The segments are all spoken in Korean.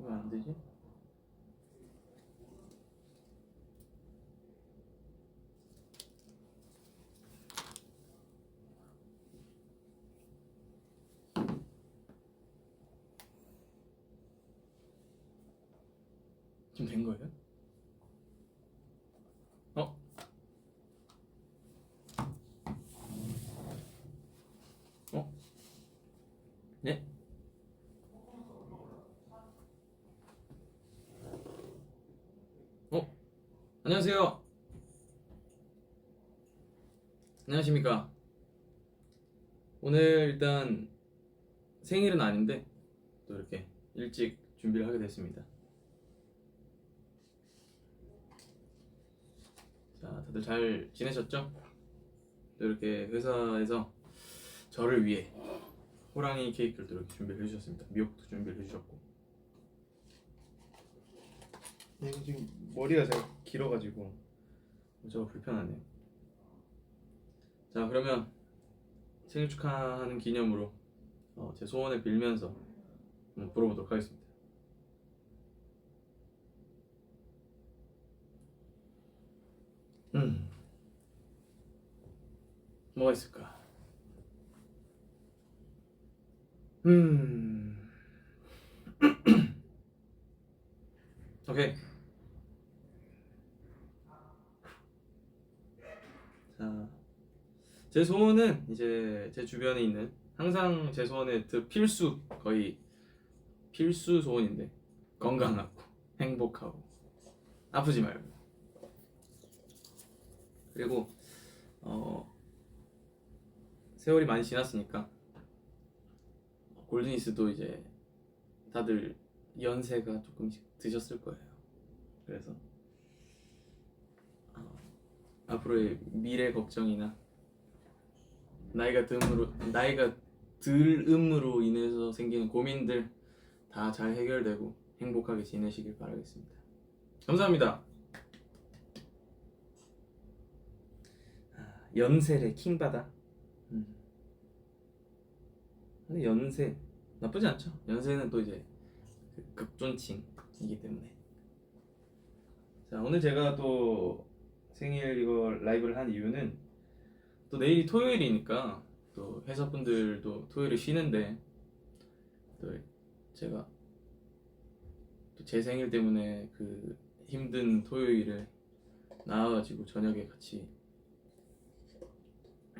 왜 안 되지? 지금 된 거예요? 어? 어? 네? 어? 안녕하세요. 안녕하십니까. 오늘 일단 생일은 아닌데 또 이렇게 일찍 준비를 하게 됐습니다. 자, 다들 잘 지내셨죠? 또 이렇게 회사에서 저를 위해 호랑이 케이크를 또 이렇게 준비를 해주셨습니다. 미역도 준비를 해주셨고. 이거 지금 머리가 잘 길어가지고 저거 불편하네요. 자, 그러면 생일 축하하는 기념으로 제 소원을 빌면서 한번 불어보도록 하겠습니다. 뭐가 있을까? 오케이. 자, 제 소원은 이제 제 주변에 있는 항상 제 소원의 필수, 거의 필수 소원인데, 건강하고 행복하고 아프지 말고, 그리고 세월이 많이 지났으니까 골드니스도 이제 다들 연세가 조금씩 드셨을 거예요. 그래서 앞으로의 미래 걱정이나 나이가 들음으로 인해서 생기는 고민들 다 잘 해결되고 행복하게 지내시길 바라겠습니다. 감사합니다. 연세래 킹받아. 근데 연세 나쁘지 않죠. 연세는 또 이제 극존칭이기 때문에. 자, 오늘 제가 또 생일 이거 라이브를 한 이유는 또 내일이 토요일이니까 또 회사분들도 토요일에 쉬는데 또 제가 또 제 생일 때문에 그 힘든 토요일에 나와가지고 저녁에 같이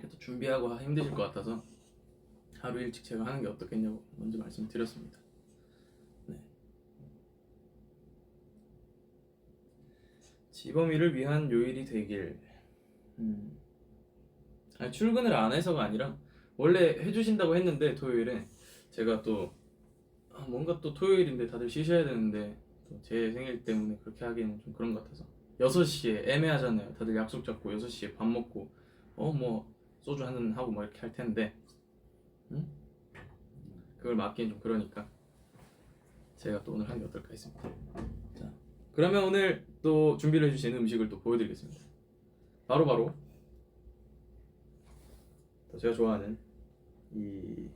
또 준비하고 힘드실 것 같아서 하루 일찍 제가 하는 게 어떻겠냐고 먼저 말씀드렸습니다. 네. 지범이를 위한 요일이 되길. 아니, 출근을 안 해서가 아니라 원래 해주신다고 했는데 토요일에 제가 또 뭔가 또 토요일인데 다들 쉬셔야 되는데 또 제 생일 때문에 그렇게 하기에는 좀 그런 것 같아서 6시에 애매하잖아요. 다들 약속 잡고 6시에 밥 먹고 뭐 소주 한잔 하고 뭐 이렇게 할 텐데 그걸 맡기엔 좀 그러니까 제가 또 오늘 하는 게 어떨까 했습니다. 자, 그러면 오늘 또 준비를 해주신 음식을 또 보여드리겠습니다. 바로 제가 좋아하는 이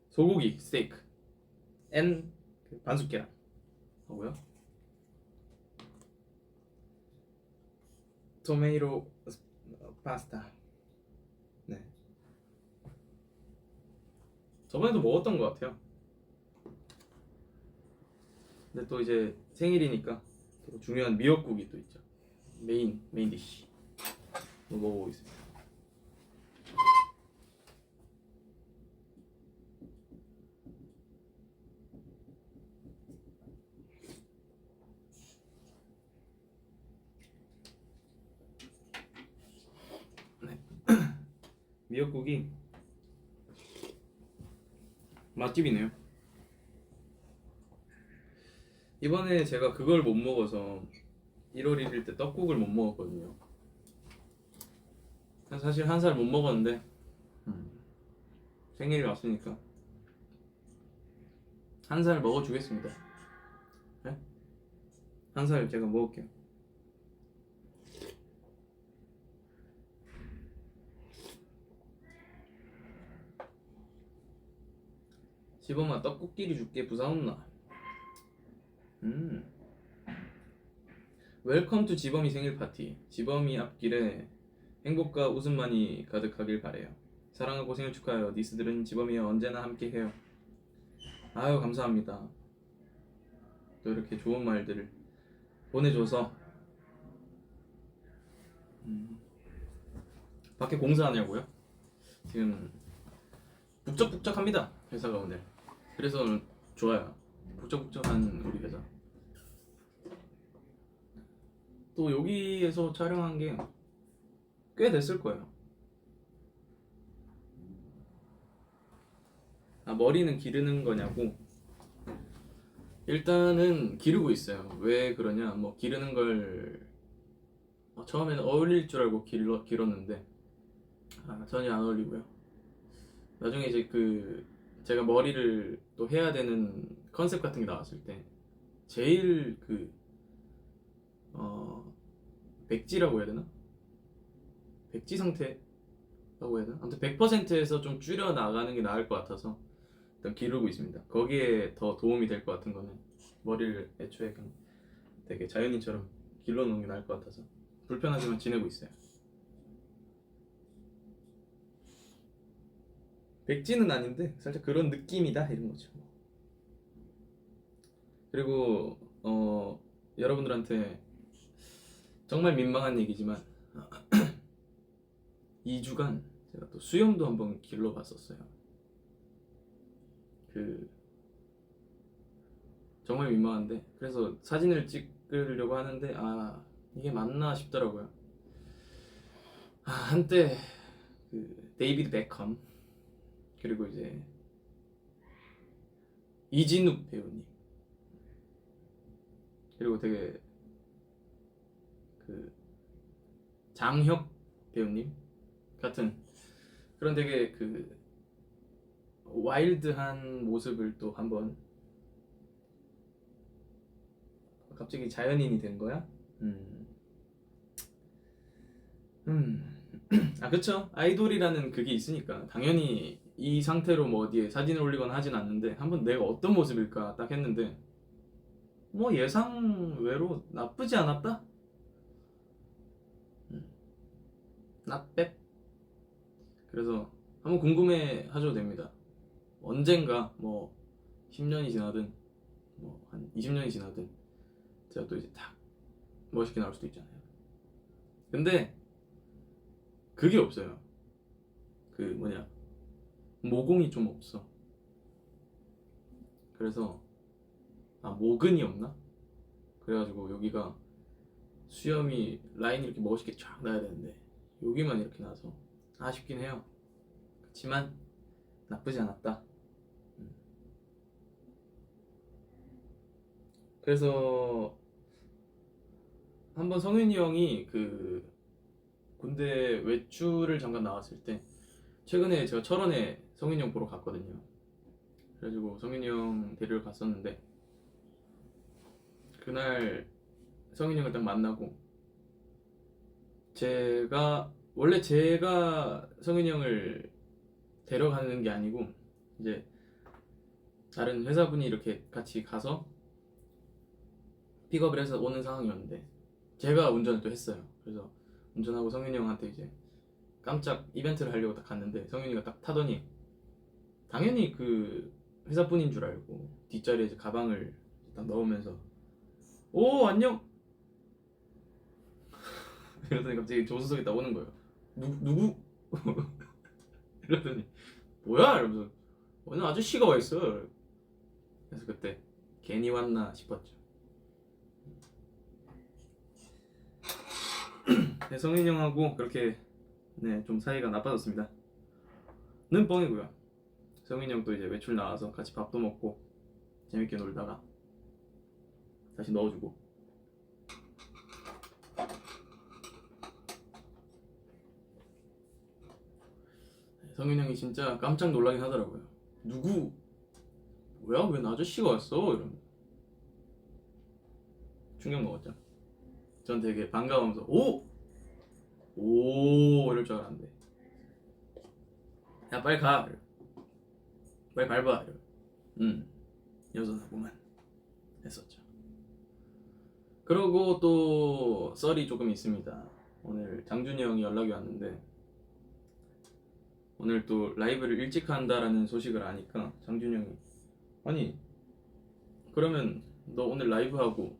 소고기 스테이크 앤 반숙 계란 하고요, 토메이로 파스타. 네, 저번에도 먹었던 것 같아요. 근데 또 이제 생일이니까 또 중요한 미역국이 또 있죠. 메인 디쉬 먹어보겠습니다. 네. 미역국이 맛집이네요. 이번에 제가 그걸 못 먹어서 1월 1일 때 떡국을 못 먹었거든요. 사실 한 살 못 먹었는데 생일이 왔으니까 한 살 먹어주겠습니다. 네? 한 살 제가 먹을게요. 시범아 떡국끼리 줄게 부사온나. 음. 웰컴 투 지범이 생일 파티. 지범이 앞길에 행복과 웃음만이 가득하길 바래요. 사랑하고 생일 축하해요. 니스들은 지범이와 언제나 함께해요. 아유 감사합니다. 또 이렇게 좋은 말들을 보내줘서. 밖에 공사하냐고요? 지금 북적북적합니다 회사가 오늘. 그래서 좋아요. 북적북적한 우리 회사. 또 여기에서 촬영한 게 꽤 됐을 거예요. 아, 머리는 기르는 거냐고? 일단은 기르고 있어요. 왜 그러냐? 뭐 기르는 걸 처음에는 어울릴 줄 알고 길었는데 전혀 안 어울리고요. 나중에 이제 제가 머리를 또 해야 되는 컨셉 같은 게 나왔을 때 제일 백지라고 해야 되나? 백지 상태라고 해야 되나? 아무튼 100%에서 좀 줄여 나가는 게 나을 것 같아서 일단 기르고 있습니다. 거기에 더 도움이 될 것 같은 거는 머리를 애초에 그냥 되게 자연인처럼 길러놓는 게 나을 것 같아서 불편하지만 지내고 있어요. 백지는 아닌데 살짝 그런 느낌이다 이런 거죠. 그리고 여러분들한테 정말 민망한 얘기지만 2주간 제가 또 수염도 한번 길러봤었어요. 정말 민망한데 그래서 사진을 찍으려고 하는데 이게 맞나 싶더라고요. 한때 데이비드 베컴 그리고 이제 이진욱 배우님 그리고 되게 장혁 배우님 같은 그런 되게 와일드한 모습을 또 한번. 갑자기 자연인이 된 거야? 그쵸. 아이돌이라는 그게 있으니까 당연히 이 상태로 뭐 어디에 사진을 올리거나 하진 않는데 한번 내가 어떤 모습일까 딱 했는데 뭐 예상외로 나쁘지 않았다? not bad. 그래서 한번 궁금해 하셔도 됩니다. 언젠가 뭐 10년이 지나든 뭐 한 20년이 지나든 제가 또 이제 딱 멋있게 나올 수도 있잖아요. 근데 그게 없어요. 모공이 좀 없어. 그래서 모근이 없나? 그래가지고 여기가 수염이 라인이 이렇게 멋있게 쫙 나야 되는데 여기만 이렇게 나서 아쉽긴 해요. 그렇지만 나쁘지 않았다. 그래서 한번 성윤이 형이 군대 외출을 잠깐 나왔을 때 최근에 제가 철원에 성윤이 형 보러 갔거든요. 그래가지고 성윤이 형 데리러 갔었는데 그날 성윤이 형을 딱 만나고 원래 제가 성윤이 형을 데려가는 게 아니고 이제 다른 회사분이 이렇게 같이 가서 픽업을 해서 오는 상황이었는데 제가 운전을 또 했어요. 그래서 운전하고 성윤이 형한테 이제 깜짝 이벤트를 하려고 딱 갔는데 성윤이가 딱 타더니 당연히 회사분인 줄 알고 뒷자리에 이제 가방을 딱 넣으면서 오 안녕 이러더니 갑자기 조수석에 딱 오는 거예요. 누구? 이러더니 뭐야? 이러면서 어느 아저씨가 와 있어. 그래서 그때 괜히 왔나 싶었죠. 네, 성윤이 형하고 그렇게 좀 사이가 나빠졌습니다. 는 뻥이고요. 성윤이 형도 이제 외출 나와서 같이 밥도 먹고 재밌게 놀다가 다시 넣어주고. 성윤이 형이 진짜 깜짝 놀라긴 하더라고요. 누구? 뭐야? 웬 아저씨가 왔어? 이러면 충격 먹었죠. 전 되게 반가워하면서 오! 이럴 줄 알았는데 야 빨리 가! 빨리 밟아! 여전하구만 했었죠. 그러고 또 썰이 조금 있습니다. 오늘 장준이 형이 연락이 왔는데 오늘 또 라이브를 일찍 한다라는 소식을 아니까 장준이 형이 아니 그러면 너 오늘 라이브 하고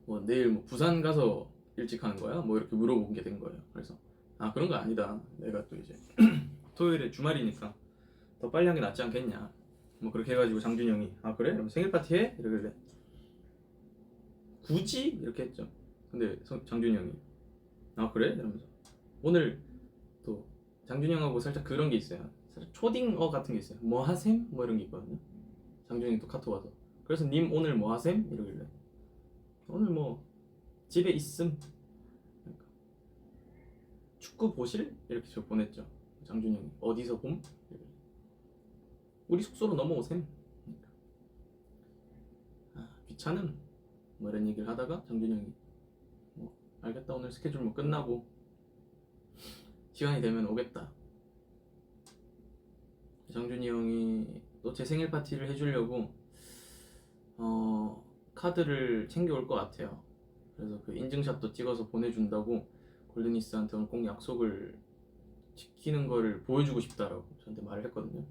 뭐 내일 뭐 부산 가서 일찍 하는 거야? 뭐 이렇게 물어본 게 된 거예요. 그래서 아 그런 거 아니다. 내가 또 이제 토요일에 주말이니까 더 빨리 한 게 낫지 않겠냐. 뭐 그렇게 해가지고 장준이 형이 아 그래? 그럼 생일 파티 해? 이러길래 굳이? 이렇게 했죠. 근데 장준이 형이 아 그래? 이러면서 오늘 또 장준이 형하고 살짝 그런 게 있어요. 살짝 초딩어 같은 게 있어요. 뭐 하셈? 뭐 이런 게 있거든요. 장준이 또 카톡 와서 그래서 님 오늘 뭐 하셈? 이러길래 오늘 뭐 집에 있음. 그러니까 축구 보실? 이렇게 저 보냈죠. 장준이 형이 어디서 봄? 이러길래 우리 숙소로 넘어오셈. 그러니까 아 귀찮음. 뭐 이런 얘기를 하다가 장준이 형이 뭐 알겠다 오늘 스케줄 뭐 끝나고 시간이 되면 오겠다. 장준이 형이 또 제 생일 파티를 해주려고 카드를 챙겨올 것 같아요. 그래서 그 인증샷도 찍어서 보내준다고 골드니스한테 오늘 꼭 약속을 지키는 거를 보여주고 싶다라고 저한테 말을 했거든요.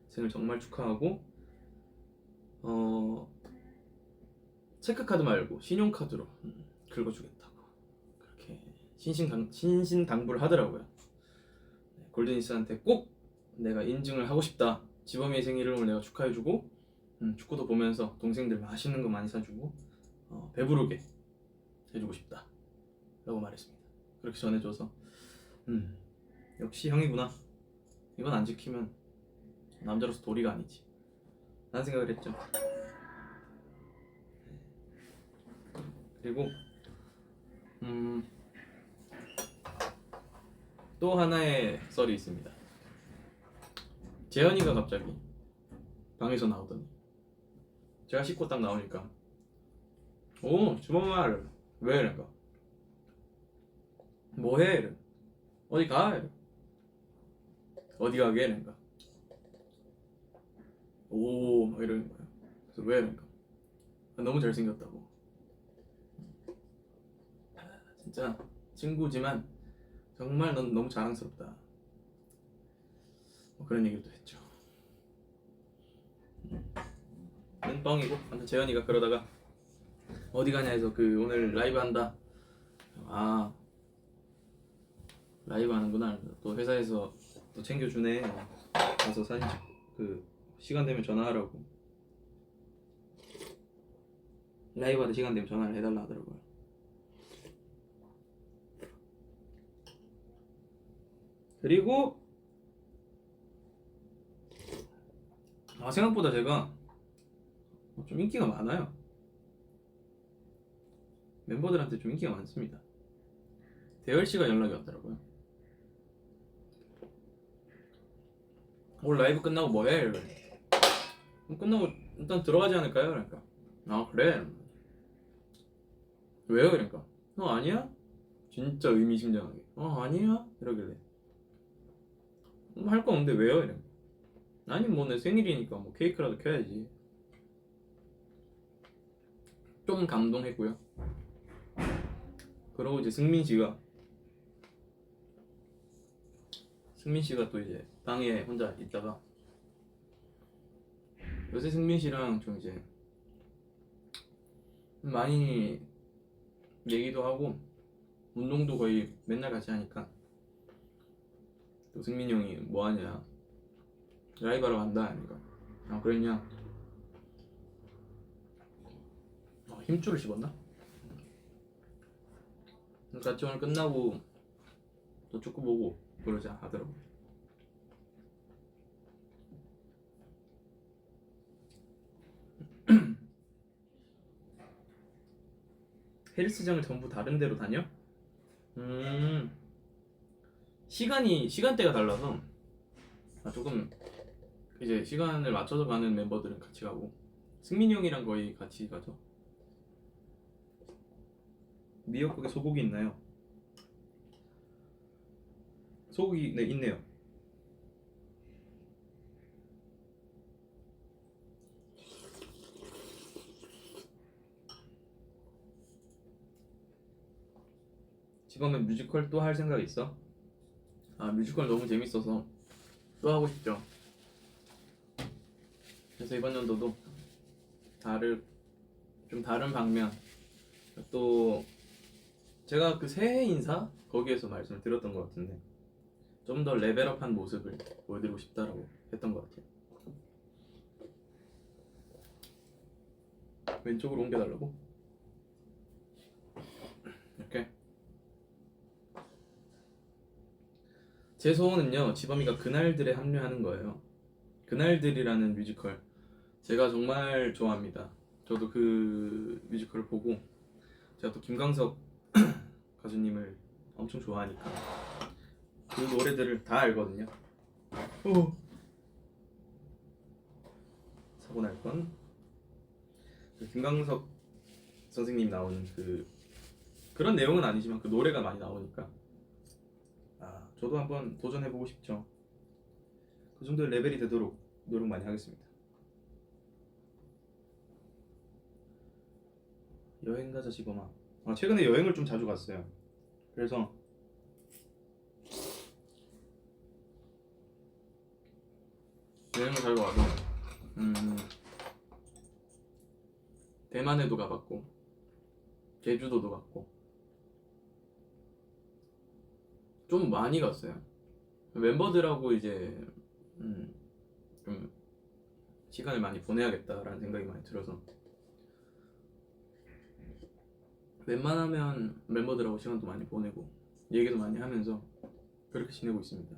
생일 정말 축하하고 체크카드 말고 신용카드로 긁어주겠다고 그렇게 신신당부를 하더라고요. 골드니스한테 꼭 내가 인증을 하고 싶다. 지범이의 생일을 오늘 내가 축하해주고 축구도 보면서 동생들 맛있는 거 많이 사주고 배부르게 해주고 싶다 라고 말했습니다. 그렇게 전해줘서 역시 형이구나. 이건 안 지키면 남자로서 도리가 아니지 라는 생각을 했죠. 그리고 또 하나의 썰이 있습니다. 재현이가 갑자기 방에서 나오더니 제가 씻고 딱 나오니까 오 주먹말 왜 이럴까 뭐해 이래 어디 가 이래 어디 가게 이러니까 오 막 이러는 거예요. 그래서 왜 이러니까 너무 잘생겼다고. 진짜 친구지만 정말 넌 너무 자랑스럽다 뭐 그런 얘기도 했죠. 는 뻥이고 아무튼 재현이가 그러다가 어디 가냐 해서 그 오늘 라이브 한다. 아 라이브 하는구나. 또 회사에서 또 챙겨주네. 가서 사진 찍고 그 시간 되면 전화하라고 라이브 하는 시간 되면 전화를 해달라 하더라고요. 그리고 생각보다 제가 좀 인기가 많아요. 멤버들한테 좀 인기가 많습니다. 대열씨가 연락이 왔더라고요. 오늘 라이브 끝나고 뭐해? 이래. 끝나고 일단 들어가지 않을까요? 그러니까 아 그래? 왜요? 그러니까 아니야? 진짜 의미심장하게 아니야? 이러길래 할 거 없는데 왜요? 이래. 아니 뭐 내 생일이니까 뭐 케이크라도 켜야지. 좀 감동했고요. 그러고 이제 승민 씨가 또 이제 방에 혼자 있다가 요새 승민 씨랑 좀 이제 많이 얘기도 하고 운동도 거의 맨날 같이 하니까 또 승민이 형이 뭐 하냐 라이브 하러 간다 하니까 아 그랬냐 힘줄을 씹었나? 같이 오늘 끝나고 또 축구 보고 그러자 하더라고. 헬스장을 전부 다른 데로 다녀? 시간대가 달라서 조금 이제 시간을 맞춰서 가는 멤버들은 같이 가고 승민이 형이랑 거의 같이 가죠. 미역국에 소고기 있나요? 소고기 네 있네요. 지금은 뮤지컬 또 할 생각 있어? 아, 뮤지컬 너무 재밌어서 또 하고 싶죠. 그래서 이번 연도도 좀 다른 방면, 또 제가 그 새해 인사 거기에서 말씀을 드렸던 것 같은데 좀 더 레벨업한 모습을 보여드리고 싶다라고 했던 것 같아요. 왼쪽으로 옮겨달라고? 이렇게. 제 소원은요, 지범이가 그날들에 합류하는 거예요. 그날들이라는 뮤지컬 제가 정말 좋아합니다. 저도 그 뮤지컬을 보고 제가 또 김광석 가수님을 엄청 좋아하니까 그 노래들을 다 알거든요. 오. 사고 날 뻔. 그 김광석 선생님 나오는 그런 내용은 아니지만 그 노래가 많이 나오니까 저도 한번 도전해보고 싶죠. 그 정도의 레벨이 되도록 노력 많이 하겠습니다. 여행 가자 지범아. 최근에 여행을 좀 자주 갔어요. 그래서 여행을 자주 가서 대만에도 가봤고 제주도도 갔고 좀 많이 갔어요. 멤버들하고 이제 좀 시간을 많이 보내야겠다라는 생각이 많이 들어서 웬만하면 멤버들하고 시간도 많이 보내고 얘기도 많이 하면서 그렇게 지내고 있습니다.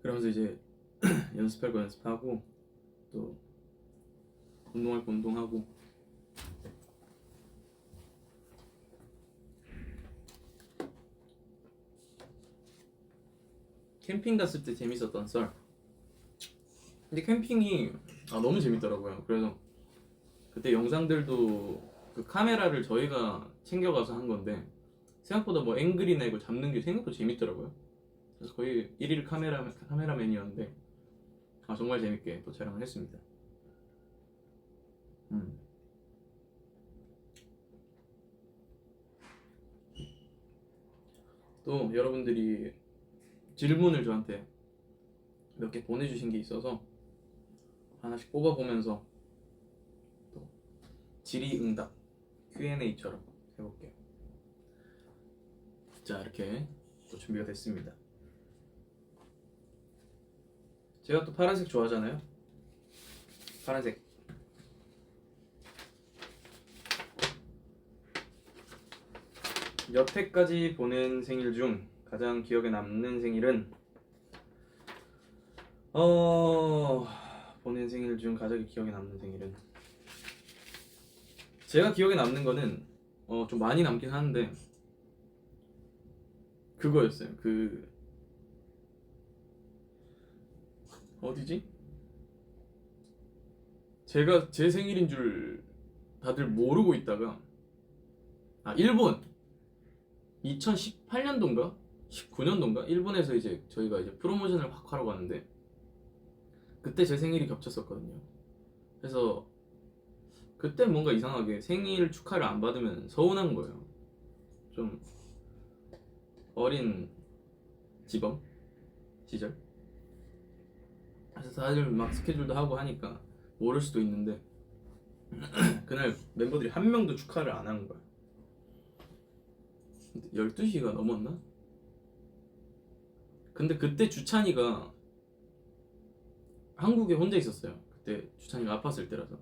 그러면서 이제 연습할 거 연습하고 또 운동할 거 운동하고 캠핑 갔을 때 재밌었던 썰. 근데 캠핑이 너무 재밌더라고요. 그래서 그때 영상들도 그 카메라를 저희가 챙겨가서 한 건데 생각보다 뭐 앵글이나 이거 잡는 게 생각보다 재밌더라고요. 그래서 거의 1일 카메라맨이었는데 정말 재밌게 또 촬영을 했습니다. 또 여러분들이 질문을 저한테 몇 개 보내주신 게 있어서 하나씩 뽑아보면서 또 질의응답 Q&A처럼 해볼게요. 자, 이렇게 또 준비가 됐습니다. 제가 또 파란색 좋아하잖아요. 파란색. 여태까지 보낸 생일 중 가장 기억에 남는 생일은 보낸 생일 중 가장 기억에 남는 생일은 제가 기억에 남는 거는 좀 많이 남긴 하는데 그거였어요. 어디지? 제가 제 생일인 줄 다들 모르고 있다가 일본 2018년도인가 19년도인가 일본에서 이제 저희가 이제 프로모션을 확 하러 갔는데 그때 제 생일이 겹쳤었거든요. 그래서 그때 뭔가 이상하게 생일 축하를 안 받으면 서운한 거예요. 좀 어린 지범 시절. 그래서 다들 막 스케줄도 하고 하니까 모를 수도 있는데 그날 멤버들이 한 명도 축하를 안 한 거야. 12시가 넘었나? 근데 그때 주찬이가 한국에 혼자 있었어요. 그때 주찬이가 아팠을 때라서.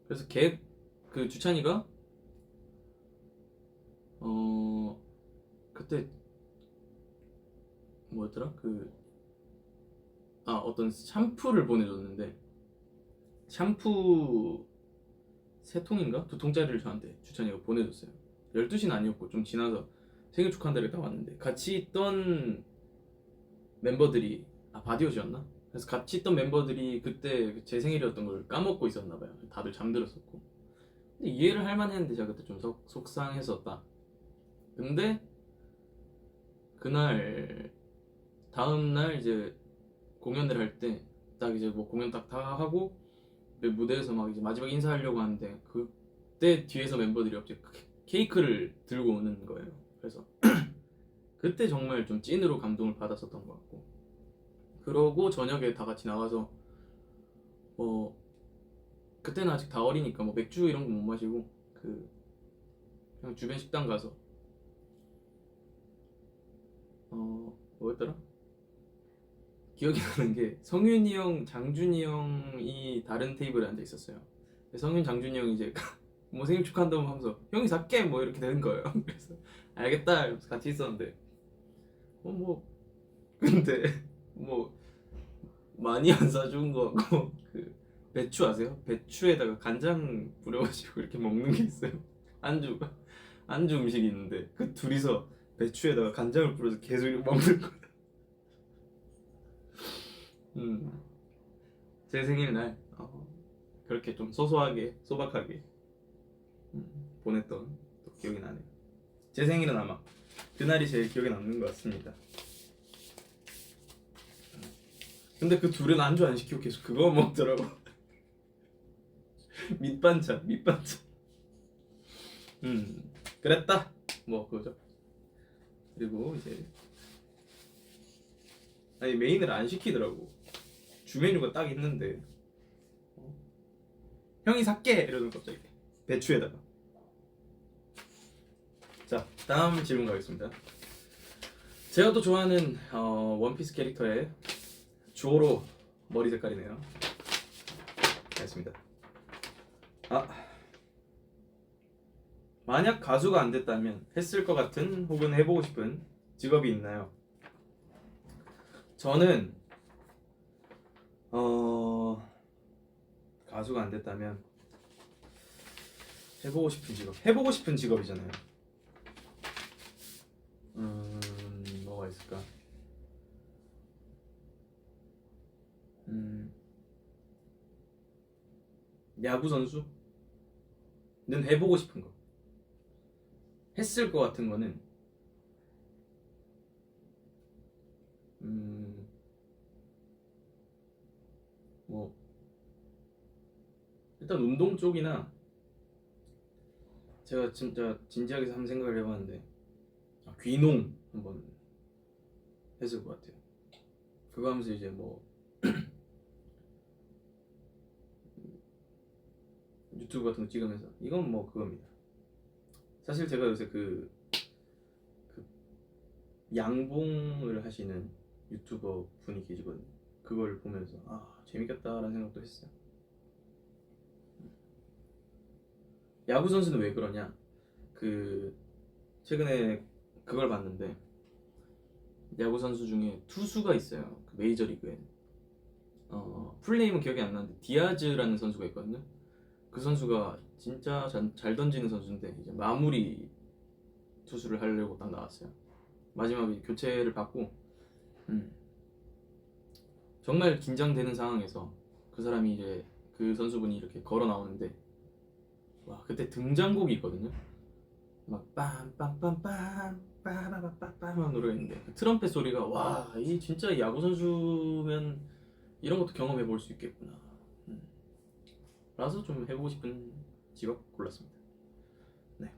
그래서 그 주찬이가 그때 뭐였더라? 어떤 샴푸를 보내줬는데 샴푸 3통인가? 2통짜리를 저한테 주찬이가 보내줬어요. 12시는 아니었고 좀 지나서 생일 축하한다를 딱 왔는데 같이 있던 멤버들이 바디오즈였나? 그래서 같이 있던 멤버들이 그때 제 생일이었던 걸 까먹고 있었나봐요. 다들 잠들었었고. 근데 이해를 할 만했는데 제가 그때 좀 속상했었다. 근데 그날 다음날 이제 공연을 할 때 딱 이제 뭐 공연 딱 다 하고 무대에서 막 이제 마지막 인사하려고 하는데 그때 뒤에서 멤버들이 갑자기 케이크를 들고 오는 거예요. 그래서 그때 정말 좀 찐으로 감동을 받았었던 것 같고, 그러고 저녁에 다 같이 나가서 뭐 그때는 아직 다 어리니까 뭐 맥주 이런 거 못 마시고 그 그냥 주변 식당 가서 뭐였더라? 기억이 나는 게 성윤이 형, 장준이 형이 다른 테이블에 앉아 있었어요. 성윤, 장준이 형이 이제 뭐 생일 축하한다고 하면서 형이 살게 뭐 이렇게 되는 거예요. 그래서 알겠다 이러면서 같이 있었는데 뭐 근데 뭐 많이 안 사준 거 같고 그 배추 아세요? 배추에다가 간장 뿌려가지고 이렇게 먹는 게 있어요. 안주 음식이 있는데 그 둘이서 배추에다가 간장을 뿌려서 계속 이렇게 먹는 거예요. 제 생일날 그렇게 좀 소소하게 소박하게 보냈던 또 기억이 나네요. 제 생일은 아마 그날이 제일 기억에 남는 것 같습니다. 근데 그 둘은 안주 안 시키고 계속 그거 먹더라고. 밑반찬. 그랬다. 뭐 그거죠. 그리고 이제 아니 메인을 안 시키더라고. 주 메뉴가 딱 있는데 형이 살게 이러는 갑자기 배추에다가. 자, 다음 질문 가겠습니다. 제가 또 좋아하는 원피스 캐릭터의 조로 머리 색깔이네요. 알겠습니다. 만약 가수가 안 됐다면 했을 것 같은 혹은 해보고 싶은 직업이 있나요? 저는 가수가 안 됐다면 해보고 싶은 직업이잖아요. 뭐가 있을까? 야구 선수는 해보고 싶은 거. 했을 것 같은 거는 뭐 일단 운동 쪽이나 제가 진짜 진지하게 한번 생각을 해봤는데 귀농 한번 했을 것 같아요. 그거 하면서 이제 뭐 유튜브 같은 거 찍으면서 이건 뭐 그겁니다. 사실 제가 요새 그 양봉을 하시는 유튜버 분이 계시거든요. 그걸 보면서 재밌겠다라는 생각도 했어요. 야구 선수는 왜 그러냐? 그 최근에 그걸 봤는데 야구 선수 중에 투수가 있어요. 그 메이저리그에. 풀네임은 기억이 안 나는데 디아즈라는 선수가 있거든요. 그 선수가 진짜 잘 던지는 선수인데 이제 마무리 투수를 하려고 딱 나왔어요. 마지막에 교체를 받고 정말 긴장되는 상황에서 그 사람이 이제 그 선수분이 이렇게 걸어 나오는데 와 그때 등장곡이 있거든요. 막 빰빰빰빰 빠바바빠빰 노래가 있는데 그 트럼펫 소리가 와 이 진짜 야구 선수면 이런 것도 경험해 볼 수 있겠구나. 라서 좀 해보고 싶은 직업 골랐습니다. 네.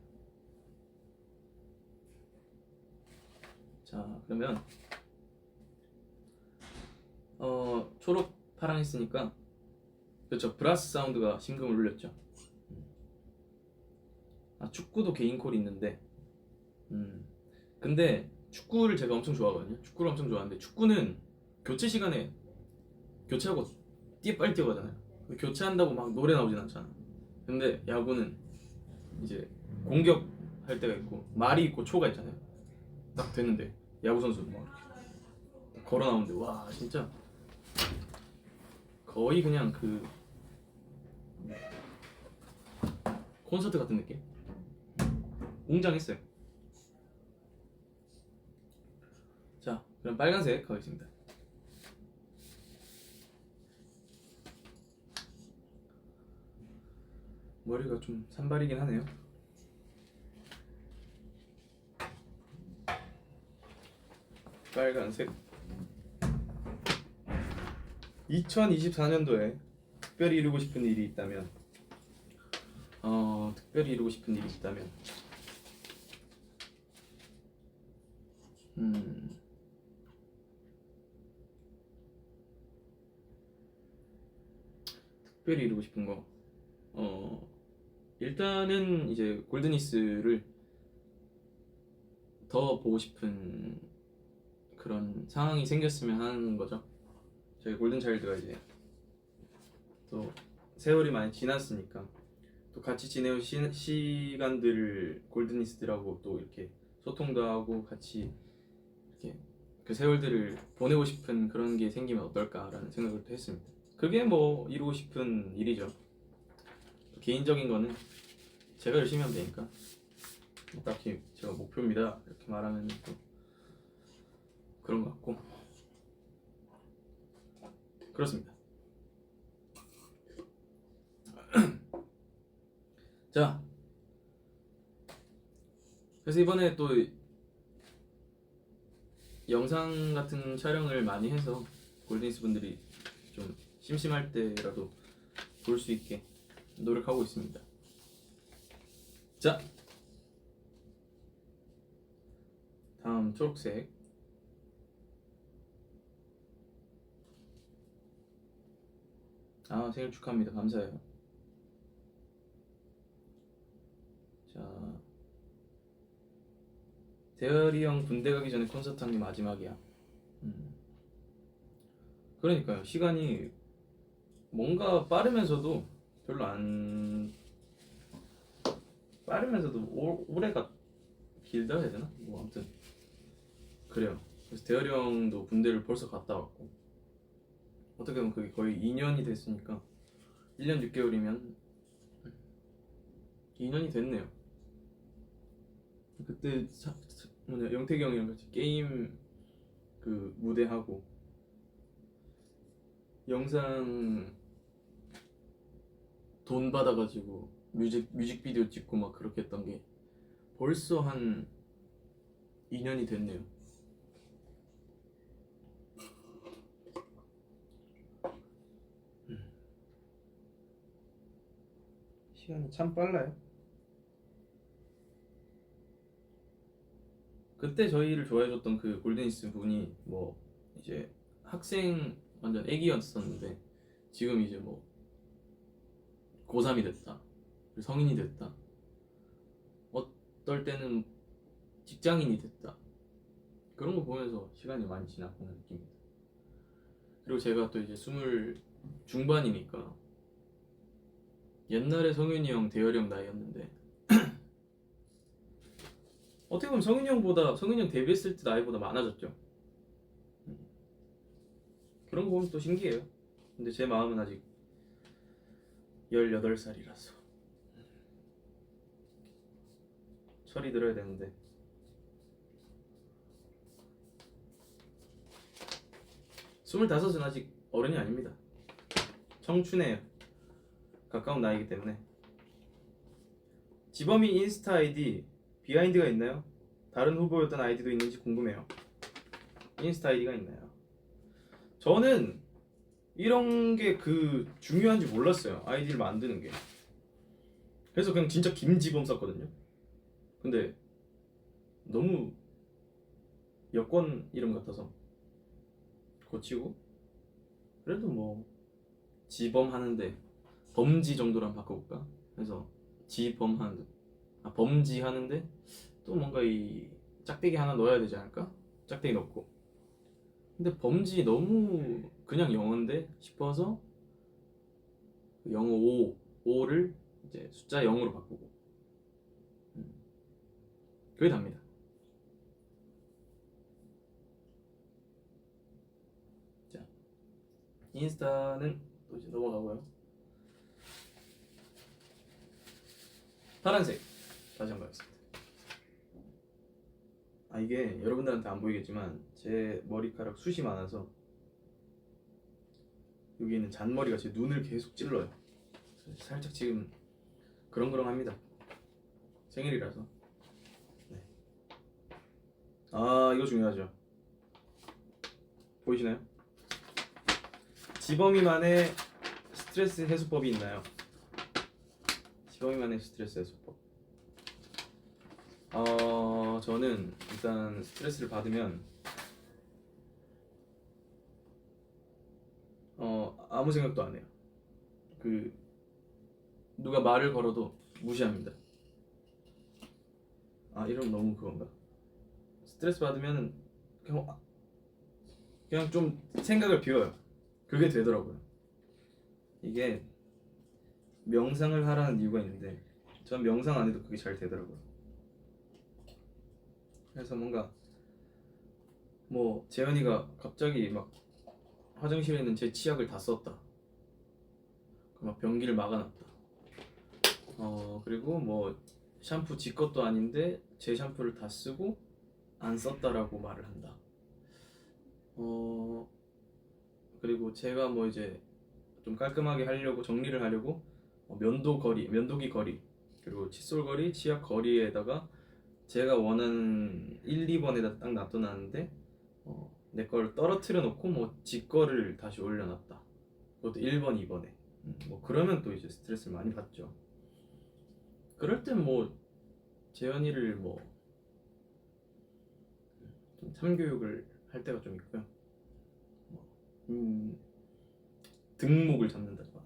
자 그러면 초록 파랑 했으니까 그렇죠. 브라스 사운드가 심금을 울렸죠. 축구도 개인 콜이 있는데 근데 축구를 제가 엄청 좋아하거든요. 축구를 엄청 좋아하는데 축구는 교체 시간에 교체하고 빨리 뛰어가잖아요. 교체한다고 막 노래 나오진 않잖아. 근데 야구는 이제 공격할 때가 있고 말이 있고 초가 있잖아요. 딱 됐는데 야구 선수는 막 이렇게 걸어 나오는데 와 진짜 거의 그냥 그 콘서트 같은 느낌? 웅장했어요. 자 그럼 빨간색 가겠습니다. 머리가 좀 산발이긴 하네요. 빨간색. 2024년도에 특별히 이루고 싶은 일이 있다면 특별히 이루고 싶은 거, 일단은 이제 골드니스를 더 보고 싶은 그런 상황이 생겼으면 하는 거죠. 저희 골든차일드가 이제 또 세월이 많이 지났으니까 또 같이 지내온 시간들을 골든니스들하고 또 이렇게 소통도 하고 같이 이렇게 그 세월들을 보내고 싶은 그런 게 생기면 어떨까라는 생각을 또 했습니다. 그게 뭐 이루고 싶은 일이죠. 또 개인적인 거는 제가 열심히 하면 되니까 뭐 딱히 제가 목표입니다 이렇게 말하면 또 그런 것 같고 그렇습니다. 자, 그래서 이번에 또 영상 같은 촬영을 많이 해서 골든니스 분들이 좀 심심할 때라도 볼 수 있게 노력하고 있습니다. 자, 다음 초록색. 아, 생일 축하합니다. 감사해요. 자, 대열이 형 군대 가기 전에 콘서트 한 게 마지막이야. 그러니까요. 시간이 뭔가 빠르면서도 별로 안 빠르면서도 올해가 길다 해야 되나? 뭐 아무튼 그래요. 그래서 대열이 형도 군대를 벌써 갔다 왔고 어떻게 보면 그게 거의 2년이 됐으니까 1년 6개월이면 2년이 됐네요. 그때 영택이 형이랑 같이 게임 그 무대하고 영상 돈 받아가지고 뮤직비디오 찍고 막 그렇게 했던 게 벌써 한 2년이 됐네요. 시간이 참 빨라요. 그때 저희를 좋아해줬던 그 골든니스 분이 뭐 이제 학생 완전 애기였었는데 지금 이제 뭐 고3이 됐다, 성인이 됐다, 어떨 때는 직장인이 됐다. 그런 거 보면서 시간이 많이 지났구나 느낍니다. 그리고 제가 또 이제 20 중반이니까 옛날에 성윤이 형, 대열이 형 나이였는데 어떻게 보면 성윤이 형 데뷔했을 때 나이보다 많아졌죠. 그런 거 보면 또 신기해요. 근데 제 마음은 아직 18살이라서 철이 들어야 되는데 25은 아직 어른이 아닙니다. 청춘에 가까운 나이기 때문에. 지범이 인스타 아이디 비하인드가 있나요? 다른 후보였던 아이디도 있는지 궁금해요. 인스타 아이디가 있나요? 저는 이런 게 그 중요한지 몰랐어요. 아이디를 만드는 게. 그래서 그냥 진짜 김지범 썼거든요. 근데 너무 여권 이름 같아서 고치고, 그래도 뭐 지범 하는데 범지 정도로 한번 바꿔볼까? 그래서 지범 하는데 범지 하는데 또 뭔가 이 짝대기 하나 넣어야 되지 않을까? 짝대기 넣고. 근데 범지 너무 그냥 영어인데 싶어서 영어 5를 이제 숫자 0으로 바꾸고 그게 답니다. 자, 인스타는 또 이제 넘어가고요. 파란색 다시 한번 하겠습니다. 아, 이게 여러분들한테 안 보이겠지만 제 머리카락 숱이 많아서 여기 있는 잔머리가 제 눈을 계속 찔러요. 살짝 지금 그렁그렁합니다. 생일이라서. 네. 아, 이거 중요하죠. 보이시나요? 지범이만의 스트레스 해소법이 있나요? 지범이만의 스트레스 해소법. 저는 일단 스트레스를 받으면 아무 생각도 안 해요. 그 누가 말을 걸어도 무시합니다. 이러면 너무 그건가? 스트레스 받으면 그냥 좀 생각을 비워요. 그게 되더라고요. 이게 명상을 하라는 이유가 있는데 전 명상 안 해도 그게 잘 되더라고요. 그래서 뭔가 뭐 재현이가 갑자기 막 화장실에 있는 제 치약을 다 썼다. 막 변기를 막아놨다. 그리고 뭐 샴푸 지 것도 아닌데 제 샴푸를 다 쓰고 안 썼다라고 말을 한다. 그리고 제가 뭐 이제 좀 깔끔하게 하려고 정리를 하려고 면도기 거리 그리고 칫솔 거리, 치약 거리에다가 제가 원하는 1, 2번에다 딱 놔둬놨는데 내 걸 떨어뜨려 놓고 뭐 지 거를 다시 올려놨다. 그것도 1번, 2번에. 뭐 그러면 또 이제 스트레스를 많이 받죠. 그럴 땐 뭐 재현이를 뭐 좀 참교육을 할 때가 좀 있고요. 등목을 잡는다거나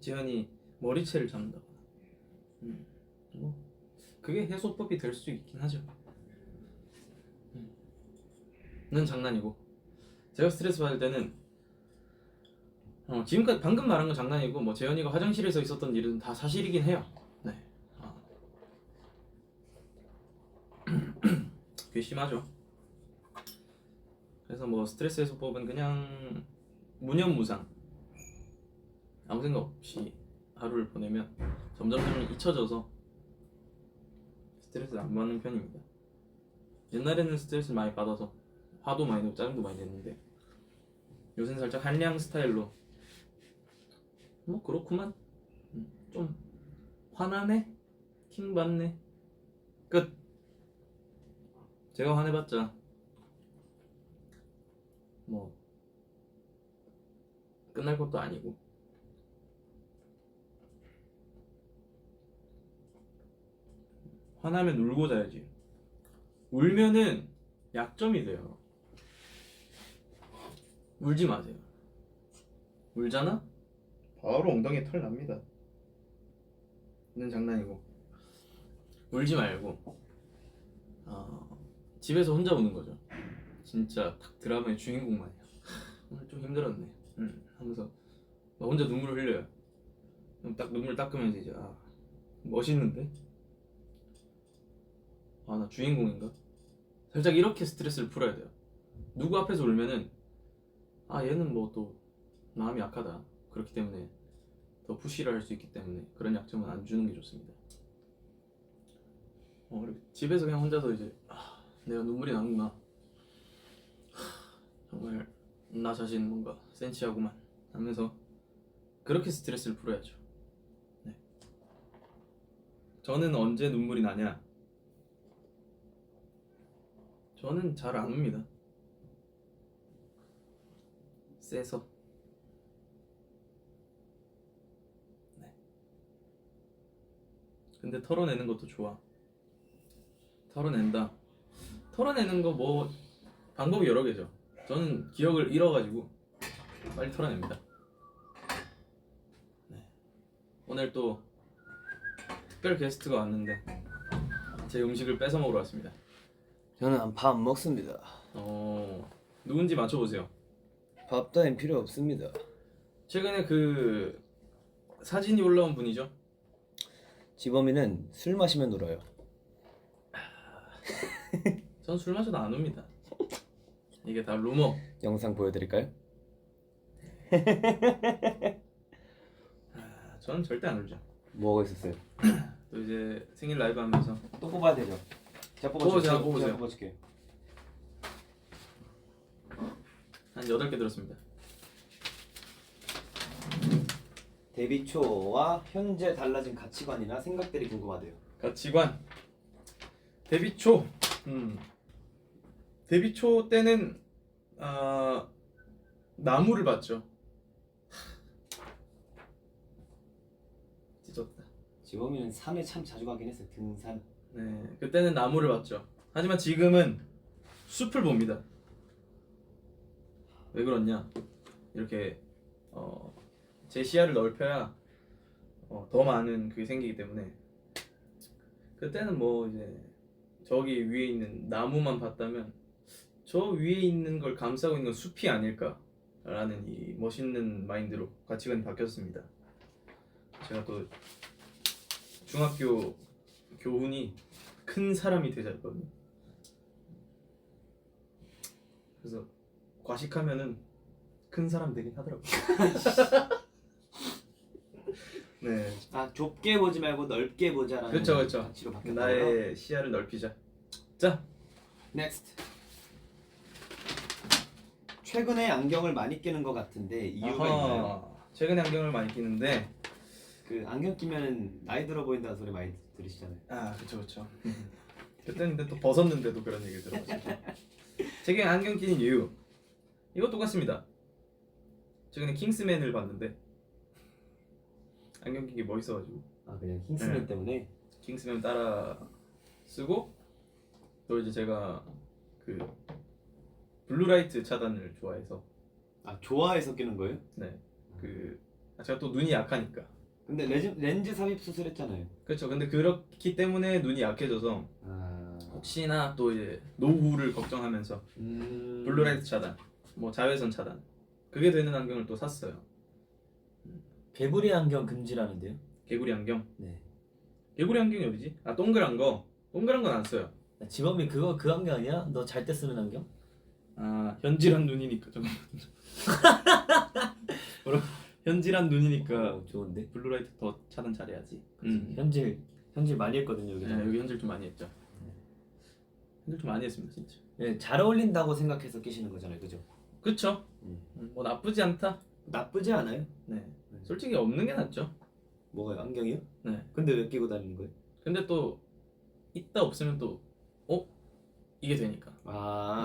재현이 머리채를 잡는다거나 뭐 그게 해소법이 될 수 있긴 하죠. 는 장난이고 제가 스트레스 받을 때는 지금까지 방금 말한 건 장난이고 뭐 재현이가 화장실에서 있었던 일은 다 사실이긴 해요. 네. 괘씸하죠. 그래서 뭐 스트레스 해소법은 그냥 무념무상 아무 생각 없이 하루를 보내면 점점 잊혀져서 스트레스를 안 받는 편입니다. 옛날에는 스트레스를 많이 받아서 화도 많이 내고 짜증도 많이 냈는데 요새는 살짝 한량 스타일로 뭐 그렇구만 좀 화나네? 킹받네? 끝. 제가 화내봤자 뭐 끝날 것도 아니고 화나면 울고 자야지. 울면은 약점이 돼요. 울지 마세요. 울잖아? 바로 엉덩이에 털 납니다. 이건 장난이고 울지 말고 집에서 혼자 우는 거죠. 진짜 딱 드라마의 주인공 마냥 오늘 좀 힘들었네 하면서 막 혼자 눈물을 흘려요. 그럼 딱 눈물 닦으면서 이제 멋있는데? 나 주인공인가? 살짝 이렇게 스트레스를 풀어야 돼요. 누구 앞에서 울면은 얘는 뭐 또 마음이 약하다. 그렇기 때문에 더 푸시를 할 수 있기 때문에 그런 약점은 안 주는 게 좋습니다. 집에서 그냥 혼자서 이제 내가 눈물이 나는구나. 정말 나 자신 뭔가 센치하구만 하면서 그렇게 스트레스를 풀어야죠. 네. 저는 언제 눈물이 나냐? 저는 잘 안 웁니다. 세서. 네. 근데 털어내는 것도 좋아. 털어낸다. 털어내는 거 뭐 방법이 여러 개죠. 저는 기억을 잃어가지고 빨리 털어냅니다. 네. 오늘 또 특별 게스트가 왔는데 제 음식을 뺏어 먹으러 왔습니다. 저는 밥 안 먹습니다. 누군지 맞춰보세요. 밥 따윈 필요 없습니다. 최근에 그 사진이 올라온 분이죠? 지범이는 술 마시면 놀아요. 전 술 마셔도 안 옵니다. 이게 다 루머. 영상 보여드릴까요? 전 절대 안 울죠. 뭐가 있었어요? 또 이제 생일 라이브 하면서 또 뽑아야 되죠. 제가 뽑아보세요. 제가 뽑아줄게요. 한 8개 들었습니다. 데뷔 초와 현재 달라진 가치관이나 생각들이 궁금하대요. 가치관. 데뷔 초. 데뷔 초 때는 나무를 봤죠. 찢었다. 지범이는 산에 참 자주 가긴 했어요. 등산. 네, 그때는 나무를 봤죠. 하지만 지금은 숲을 봅니다. 왜 그렇냐? 이렇게 제 시야를 넓혀야 더 많은 그게 생기기 때문에 그때는 뭐 이제 저기 위에 있는 나무만 봤다면 저 위에 있는 걸 감싸고 있는 건 숲이 아닐까라는 이 멋있는 마인드로 가치관이 바뀌었습니다. 제가 또 중학교 교훈이 큰 사람이 되자였거든요. 그래서 과식하면은 큰 사람 되긴 하더라고요. 네, 아 좁게 보지 말고 넓게 보자라는 그렇죠, 그렇죠. 가치로 바뀌었고요. 나의 시야를 넓히자. 자, 넥스트. 최근에 안경을 많이 끼는 것 같은데 이유가 있나요? 최근에 안경을 많이 끼는데 그 안경 끼면 나이 들어 보인다는 소리 많이 들으시잖아요. 그쵸 그쵸. 그때는 근데 또 벗었는데도 그런 얘기를 들어가지고 최근에 안경 끼는 이유 이거 똑같습니다. 최근에 킹스맨을 봤는데 안경 낀 게 멋있어가지고 아 그냥 킹스맨 네. 때문에. 킹스맨 따라 쓰고 또 이제 제가 그 블루라이트 차단을 좋아해서 아 좋아해서 끼는 거예요? 네, 제가 또 눈이 약하니까 근데 렌즈 삽입 수술했잖아요. 그렇죠. 근데 그렇기 때문에 눈이 약해져서 혹시나 또 이제 노후를 걱정하면서 블루라이트 차단, 뭐 자외선 차단 그게 되는 안경을 또 샀어요. 개구리 안경 금지라는데요? 개구리 안경. 네. 개구리 안경이 어디지? 동그란 거. 동그란 건 안 써요. 지범이 그거 그 안경 아니야? 너 잘 때 쓰는 안경? 현질한 눈이니까 좀. 현질한 눈이니까 좋은데. 블루라이트 더 차단 잘해야지. 현질 많이 했거든요 여기서. 네, 여기 현질 좀 많이 했죠. 현질 좀 많이 했습니다 진짜. 네, 잘 어울린다고 생각해서 끼시는 거잖아요, 그죠? 그쵸? 뭐 나쁘지 않다. 나쁘지 않아요. 네. 솔직히 없는 게 낫죠. 뭐가요? 안경이요? 네. 근데 왜 끼고 다니는 거예요? 근데 또 있다 없으면 또 이게 되니까.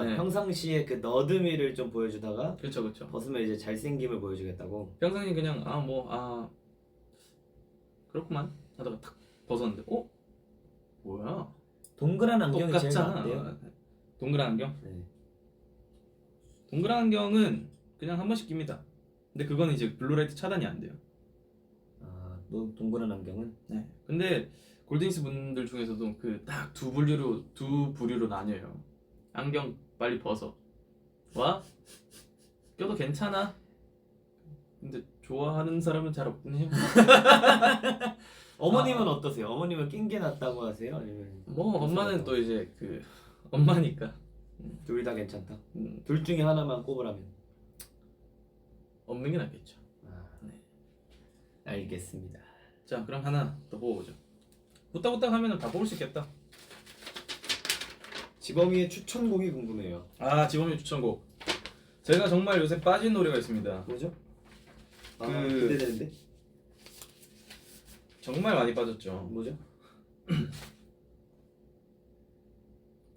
네. 평상시에 그 너드미를 좀 보여주다가 그렇죠, 그렇죠. 벗으면 이제 잘생김을 보여주겠다고. 평상시 그냥 그렇구만 하다가 탁 벗었는데 뭐야? 동그란 안경이 제일 똑같잖아. 나은데요? 동그란 안경? 네. 동그란 안경은 그냥 한 번씩 낍니다. 근데 그거는 이제 블루라이트 차단이 안 돼요. 동그란 안경은? 네. 근데 골든스 분들 중에서도 그 딱 두 부류로 나뉘어요. 안경 빨리 벗어. 껴도 괜찮아. 근데 좋아하는 사람은 잘 없긴 해요. 어머님은 어떠세요? 어머님은 낀 게 낫다고 하세요? 아니면 뭐 엄마는 또 이제 엄마니까 둘 다 괜찮다. 음, 둘 중에 하나만 꼽으라면. 없는 게 낫겠죠. 네. 알겠습니다. 자, 그럼 하나 더 뽑아보죠. 후딱후딱 하면은 다 뽑을 수 있겠다. 지범이의 추천곡이 궁금해요. 지범이 추천곡. 제가 정말 요새 빠진 노래가 있습니다. 뭐죠? 그- 기대되는데? 정말 많이 빠졌죠. 뭐죠?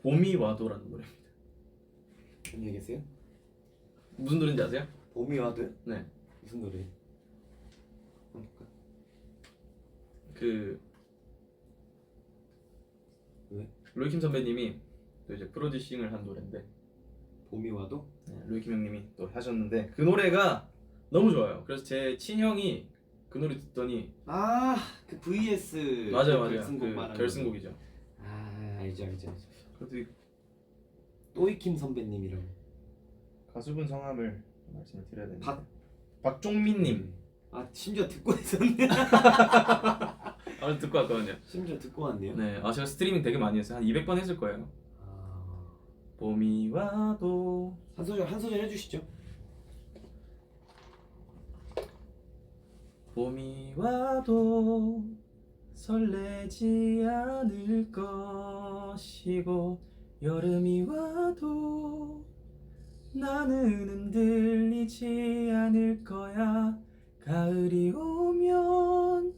봄이 와도라는 노래입니다. 안녕히 계세요. 무슨 노래인지 아세요? 봄이 와도요? 네. 무슨 노래? 왜? 로이킴 선배님이 또 이제 프로듀싱을 한 노래인데 봄이 와도? 로이킴 형님이 또 하셨는데 그 노래가 너무 좋아요. 그래서 제 친형이 그 노래 듣더니 그 VS 맞아요. 결승곡 그 말하는 결승곡이죠. 거. 알죠. 그래도 이 또이킴 선배님이랑 가수분 성함을 말씀을 드려야 되는데 박- 박종민님. 심지어 듣고 있었네. 듣고 왔거든요. 심지어 듣고 왔네요. 네, 제가 스트리밍 되게 많이 했어요. 한 200번 했을 거예요. 봄이 와도 한 소절 해주시죠. 봄이 와도 설레지 않을 것이고 여름이 와도 나는 흔들리지 않을 거야. 가을이 오면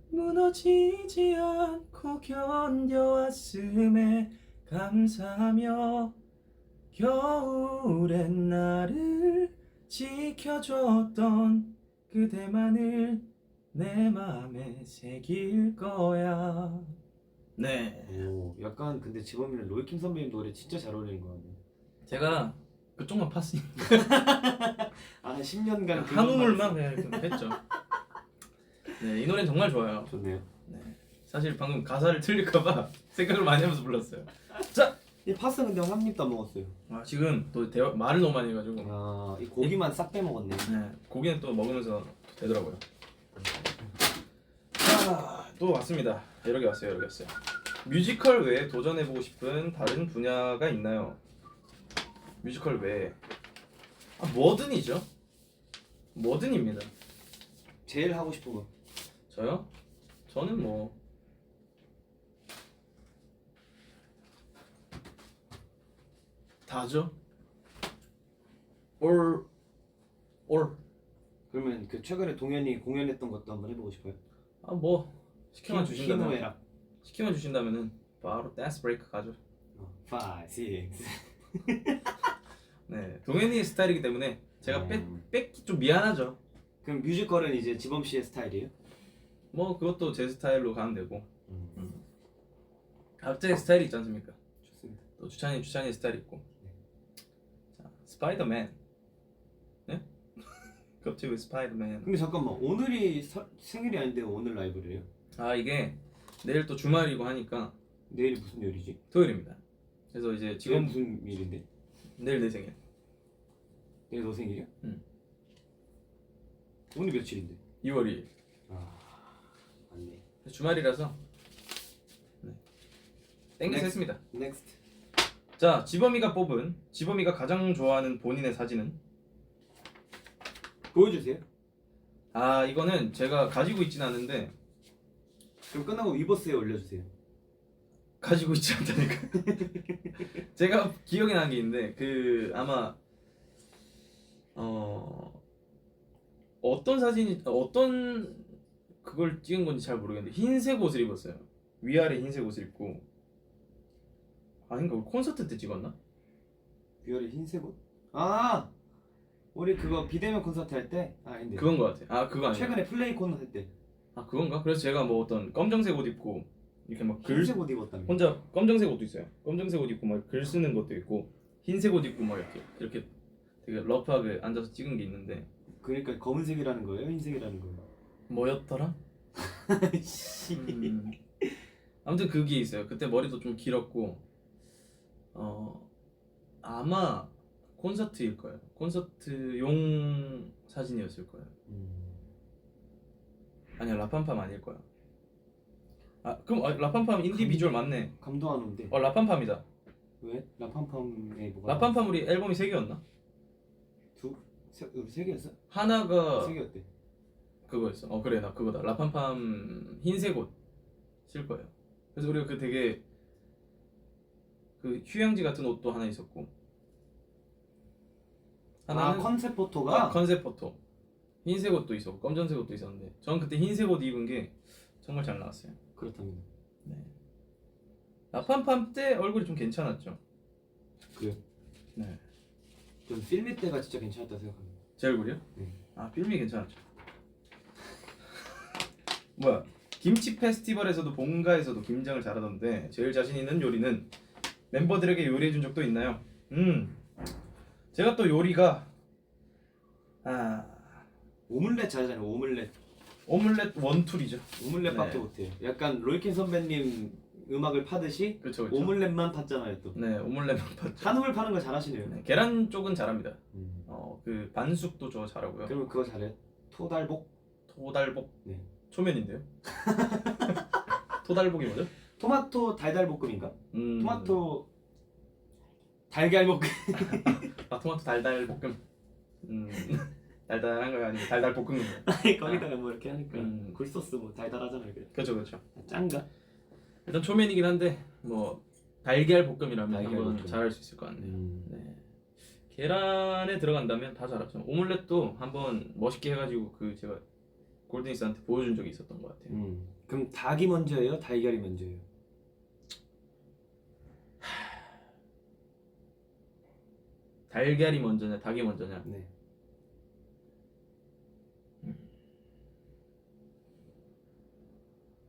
무너지지 않고 견뎌왔음에 감사하며 겨울엔 나를 지켜줬던 그대만을 내 맘에 새길 거야. 네. 오, 약간 근데 지범이는 로이킴 선배님 노래 진짜 잘 어울리는 거 같네. 제가 그쪽만 팠으니까 아 10년간 한 우물만 그냥 이렇게 했죠. 네, 이 노래는 정말 좋아요. 좋네요. 네. 사실 방금 가사를 틀릴까봐 생각을 많이 하면서 불렀어요. 자, 이 파스 근데 한 입도 안 먹었어요. 지금 또 말을 너무 많이 해가지고 아이 고기만 싹 빼먹었네. 네, 고기는 또 먹으면서 되더라고요. 자, 또 왔습니다. 여러 개 왔어요. 뮤지컬 외에 도전해보고 싶은 다른 분야가 있나요? 뮤지컬 외에 뭐든이죠. 뭐든입니다. 제일 하고 싶은 거. 저요? 저는 뭐 다죠. 올 그러면 그 최근에 동현이 공연했던 것도 한번 해보고 싶어요. 뭐 시켜만 주신다면 희노애락. 시켜만 주신다면은 바로 댄스 브레이크 가죠. 5, 6. 네, 동현이의 스타일이기 때문에 제가 음. 뺏기 좀 미안하죠. 그럼 뮤지컬은 이제 지범 씨의 스타일이에요? 뭐 그것도 제 스타일로 가면 되고 음. 각자의 스타일이 있지 않습니까? 좋습니다. 또 주찬이 스타일 있고. 자, 스파이더맨. 네? 갑자기 왜 스파이더맨? 근데 잠깐만 오늘이 생일이 아닌데 오늘 라이브래요? 이게 내일 또 주말이고 하니까 내일이 무슨 요일이지? 토요일입니다. 그래서 이제 내일 지금 무슨 일인데? 내일 내 생일. 내일 너 생일이야? 응. 오늘 며칠인데? 2월 2일. 아 맞네. 주말이라서 네. 땡겨서 Next. 했습니다. 넥스트. 자, 지범이가 가장 좋아하는 본인의 사진은? 보여주세요. 이거는 제가 가지고 있진 않은데 그럼 끝나고 위버스에 올려주세요. 가지고 있지 않다니까. 제가 기억이 나는 게 있는데 아마 어떤 그걸 찍은 건지 잘 모르겠는데 흰색 옷을 입었어요. 위아래 흰색 옷을 입고 아닌가 콘서트 때 찍었나? 뷰얼의 흰색 옷? 아 우리 그거 비대면 콘서트 할 때? 아닌데. 그건 것 같아. 그거 아니야. 최근에 플레이콘 할 때. 그건가? 그래서 제가 뭐 어떤 검정색 옷 입고 이렇게 막 흰색 옷 입었다며. 혼자 검정색 옷도 있어요. 검정색 옷 입고 막 글 쓰는 것도 있고 흰색 옷 입고 막 이렇게 되게 러프하게 앉아서 찍은 게 있는데 그러니까 검은색이라는 거예요? 흰색이라는 거예요? 뭐였더라? 씨. 아무튼 그게 있어요. 그때 머리도 좀 길었고 아마 콘서트일 거예요. 콘서트용 사진이었을 거예요. 아니야, 라팜팜 아닐 거야. 그럼 라팜팜 인디 비주얼 맞네. 감동하는데. 라팜팜이다. 왜? 라팜팜에 뭐가? 라팜팜 우리 앨범이 3개였나? 우리 세 개였어? 하나가 세 개였대. 그거였어. 그래, 나 그거다. 라팜팜 흰색 옷 쓸 거예요. 그래서 우리가 그 되게 그 휴양지 같은 옷도 하나 있었고 하나는 컨셉 포토가? 컨셉 포토. 흰색 옷도 있었고 검정색 옷도 있었는데 전 그때 흰색 옷 입은 게 정말 잘 나왔어요. 그렇답니다. 네. 라팜팜 때 얼굴이 좀 괜찮았죠. 그래요? 네. 전 필미 때가 진짜 괜찮았다 생각합니다. 제 얼굴이요? 네. 필미 괜찮았죠. 뭐야? 김치 페스티벌에서도 본가에서도 김장을 잘하던데 제일 자신 있는 요리는 멤버들에게 요리해준 적도 있나요? 제가 또 요리가 오믈렛 잘하잖아요. 오믈렛 원툴이죠. 오믈렛밖에 네. 못해요. 약간 로이킨 선배님 음악을 파듯이 그렇죠. 오믈렛만 팠잖아요 또. 네, 오믈렛만 팠죠. 한우물 파는 거 잘하시네요. 네, 계란 쪽은 잘합니다. 그 반숙도 저 잘하고요. 그러면 그거 잘해요? 토달복? 토달복. 네. 초면인데요. 토달복이 뭐죠? 토마토 달달볶음인가? 토마토 달걀볶음. 토마토 달달 볶음. 달달한 거 아니고 달달 볶은 거예요. 아니 거기다가 뭐 이렇게 하니까 굴소스 뭐 달달하잖아요. 그렇죠. 짠가? 일단 초면이긴 한데 뭐 달걀 볶음이라면 달걀 한번 볶음. 잘할 수 있을 것 같네요. 네. 계란에 들어간다면 다 잘하죠. 오믈렛도 한번 멋있게 해가지고 제가 골든이스한테 보여준 적이 있었던 것 같아요. 그럼 닭이 먼저예요? 달걀이 먼저예요? 달걀이 먼저냐 닭이 먼저냐? 네.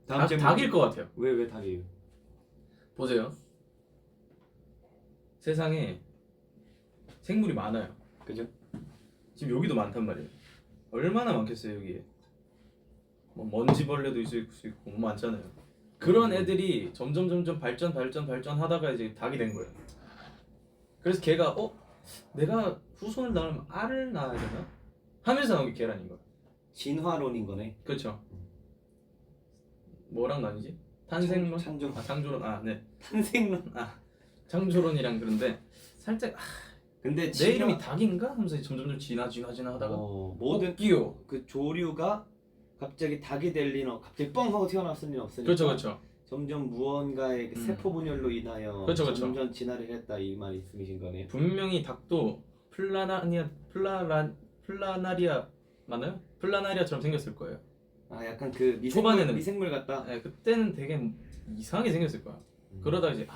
다음 질문. 닭일 것 같아요. 왜 닭이에요? 보세요. 세상에 생물이 많아요. 그죠? 지금 여기도 많단 말이에요. 얼마나 많겠어요 여기에. 뭐 먼지벌레도 있을 수 있고 뭐 많잖아요. 그런 애들이 점점 발전하다가 이제 닭이 된 거예요. 그래서 걔가 내가 후손을 낳으면 알을 낳아야 되나? 하면서 나온 게 계란인 거야. 진화론인 거네. 그렇죠. 뭐랑 나뉘지? 탄생론? 창조. 창조론. 네. 탄생론. 창조론이랑 그런데 살짝 근데 내 이름이 닭인가? 하면서 점점 진화하다가 모든 끼요. 그 조류가 갑자기 닭이 될 리는 갑자기 뻥 하고 튀어나왔을 리는 없으니까. 그렇죠. 점점 무언가의 그 세포 분열로 인하여 그렇죠. 점점 진화를 했다 이 말씀이신 거네요. 분명히 닭도 플라나리아 맞나요? 플라나리아처럼 생겼을 거예요. 약간 그 초반에는 미생물 같다. 네, 그때는 되게 이상하게 생겼을 거야. 그러다가 이제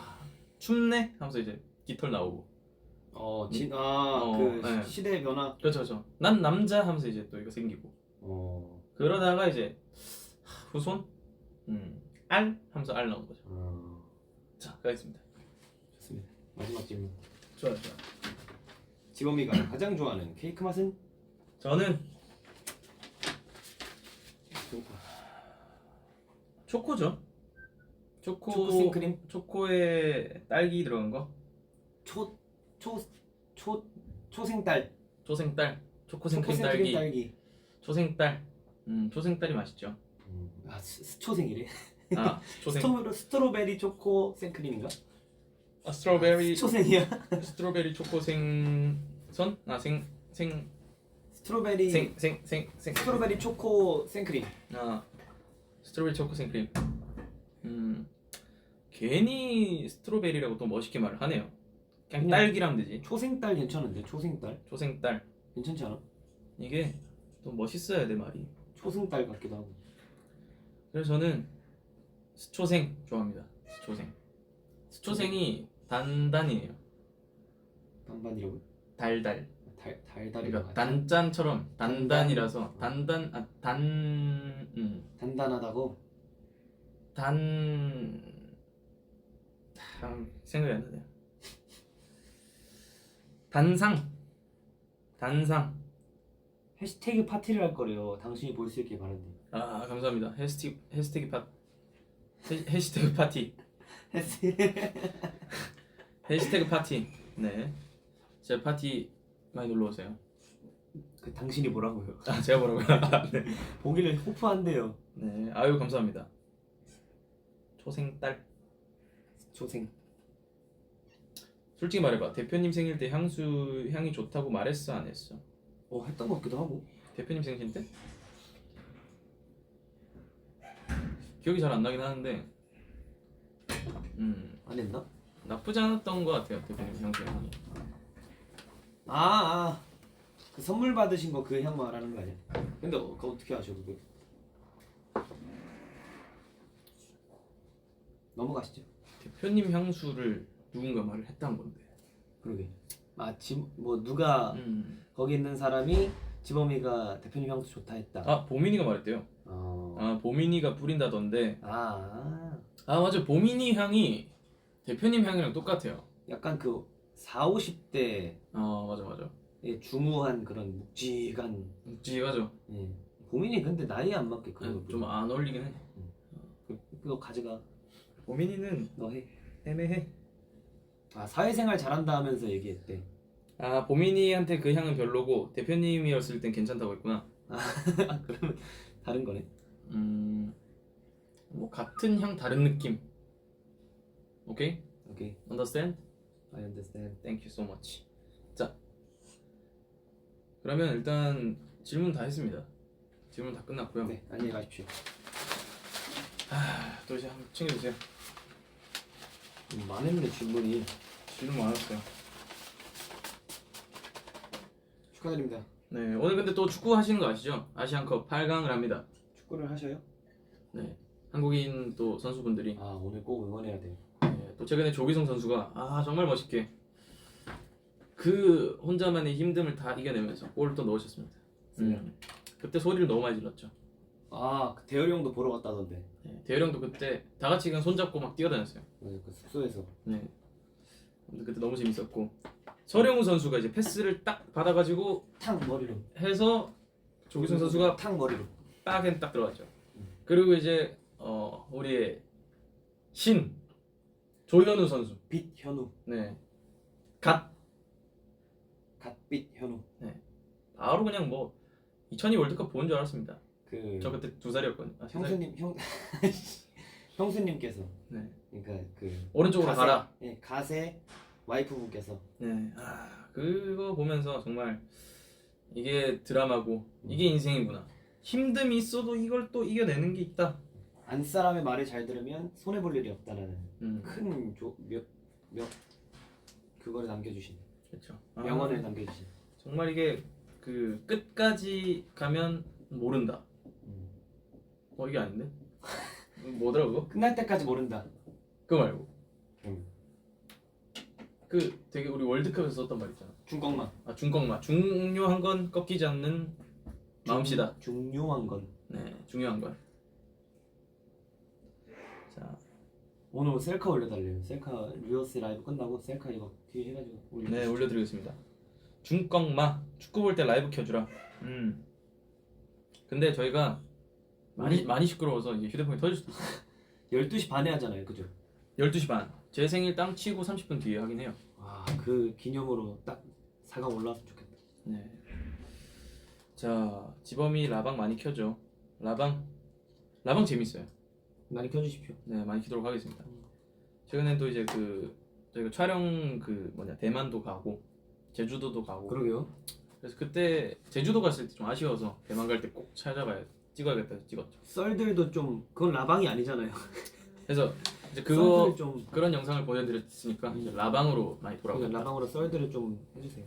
춥네 하면서 이제 깃털 나오고. 네. 시대의 변화. 그렇죠. 난 남자 하면서 이제 또 이거 생기고. 그러다가 이제 후손 알 하면서 알 나오는 거죠. 자, 가겠습니다. 좋습니다. 마지막 질문. 좋아요. 지범이가 가장 좋아하는 케이크 맛은? 저는 초코죠. 초코 생크림? 초코에 딸기 들어간 거. 초생딸. 초생딸. 초코생크림 딸기. 초생딸. 초생딸이 맛있죠. 스초생이래. 초생. 스트로베리 초코 생크림인가? 스트로베리. 초생이야. 스트로베리 초코 생선? 스트로베리. 스트로베리 초코 생크림. 스트로베리 초코 생크림. 괜히 스트로베리라고 또 멋있게 말을 하네요. 그냥 딸기라면 되지. 초생딸 괜찮은데? 초생딸. 괜찮지 않아? 이게 또 멋있어야 돼 말이. 초승달 같기도 하고. 그래서 저는 스초생 좋아합니다. 스초생이 단단이에요. 단단이라고요? 달달. 달달이. 그러니까 단짠처럼 단단이라서 단단하다고. 생각이 안 나네요. 단상. 해시태그 파티를 할 거래요. 당신이 볼 수 있게 바란대. 감사합니다. 해시태그 파티. 해시태그 파티. 네. 제 파티 많이 놀러 오세요. 그 당신이 뭐라고요? 제가 뭐라고요? 네. 보기를 호프한대요. 네. 아유 감사합니다. 초생딸. 초생. 솔직히 말해봐. 대표님 생일 때 향수 향이 좋다고 말했어 안 했어? 했던 것 같기도 하고. 대표님 생신 때? 기억이 잘 안 나긴 하는데 안 했나? 나쁘지 않았던 것 같아요. 대표님 향수 향이. 그 선물 받으신 거 그 향 말하는 거 아니야? 근데 그거 어떻게 아셔 그거? 넘어가시죠. 대표님 향수를 누군가 말을 했다는 건데. 그러게. 누가 거기 있는 사람이 지범이가 대표님 향수 좋다 했다. 보민이가 말했대요. 보민이가 뿌린다던데. 맞아. 보민이 향이 대표님 향이랑 똑같아요. 약간 그 40, 50대 맞아. 중후한 그런 묵직한. 묵직하죠. 보민이 근데 나이에 안 맞게 그런 좀 안 어울리긴 해. 그거 가져가. 보민이는 너 해. 애매해. 사회생활 잘한다 하면서 얘기했대. 보민이한테 그 향은 별로고 대표님이었을 땐 괜찮다고 했구나. 그러면 다른 거네. 뭐 같은 향 다른 느낌. 오케이? Understand? I understand. Thank you so much. 자, 그러면 일단 질문 다 했습니다. 질문 다 끝났고요. 네, 안녕히 가십시오. 또 이제 한번 챙겨주세요. 많았네 질문이. 질문 많았어요. 축하드립니다. 네, 오늘 근데 또 축구 하시는 거 아시죠? 아시안컵 8강을 합니다. 축구를 하셔요? 네, 한국인 또 선수분들이. 오늘 꼭 응원해야 돼요. 네, 또 최근에 조기성 선수가 정말 멋있게 그 혼자만의 힘듦을 다 이겨내면서 골을 또 넣으셨습니다. 그때 소리를 너무 많이 질렀죠. 그 대열이 형도 보러 갔다던데. 네, 대열 형도 그때 다 같이 그냥 손잡고 막 뛰어다녔어요. 맞아, 그 숙소에서. 네. 근데 그때 너무 재밌었고 서령우 선수가 이제 패스를 딱 받아가지고 탕 머리로. 해서 조기성 선수가 탕 머리로. 딱 들어갔죠. 그리고 이제 우리의 신 조현우 선수. 빛 현우. 네. 갓 갓빛 현우. 바로 그냥 뭐 2002 월드컵 본 줄 알았습니다. 저 그 그때 2살이었거든요. 아, 3살. 형수님 형수님께서. 네. 그러니까 그 오른쪽으로 가라. 예, 갓의 와이프분께서. 네. 그거 보면서 정말 이게 드라마고 이게 인생이구나. 힘듦이 있어도 이걸 또 이겨내는 게 있다. 안 사람의 말을 잘 들으면 손해 볼 일이 없다라는 음. 몇 그거를 남겨주신 그렇죠. 명언을 남겨주신. 정말 이게 그 끝까지 가면 모른다. 이게 아닌데? 뭐더라 그거? 끝날 때까지 모른다. 그거 말고. 음. 그 되게 우리 월드컵에서 썼던 말 있잖아. 중꺾마. 중꺾마. 중요한 건 꺾이지 않는 마음씨다. 중요한 건. 네, 중요한 건. 자, 오늘 셀카 올려달래요. 셀카 리허스 라이브 끝나고 셀카 이거 뒤에 해가지고 네 올려드리겠습니다. 중꺾마. 축구 볼 때 라이브 켜주라. 근데 저희가 많이 시끄러워서 이제 휴대폰이 터질 수도 있어요. 12시 반에 하잖아요, 그죠? 12시 반. 제 생일 땅 치고 30분 뒤에 하긴 해요. 와, 그 기념으로 딱 4강 올라왔으면 좋겠다. 네. 자, 지범이 라방 많이 켜줘. 라방 재밌어요. 많이 켜주십시오. 네, 많이 키도록 하겠습니다. 최근엔 또 이제 저희가 촬영 대만도 가고 제주도도 가고. 그러게요. 그래서 그때 제주도 갔을 때 좀 아쉬워서 대만 갈 때 꼭 찍어야겠다 해서 찍었죠. 썰들도 좀 그건 라방이 아니잖아요. 그래서 이제 썰들을 좀 그런 영상을 보내드렸으니까 이제 라방으로 많이 돌아오겠다. 라방으로 썰들을 좀 해주세요.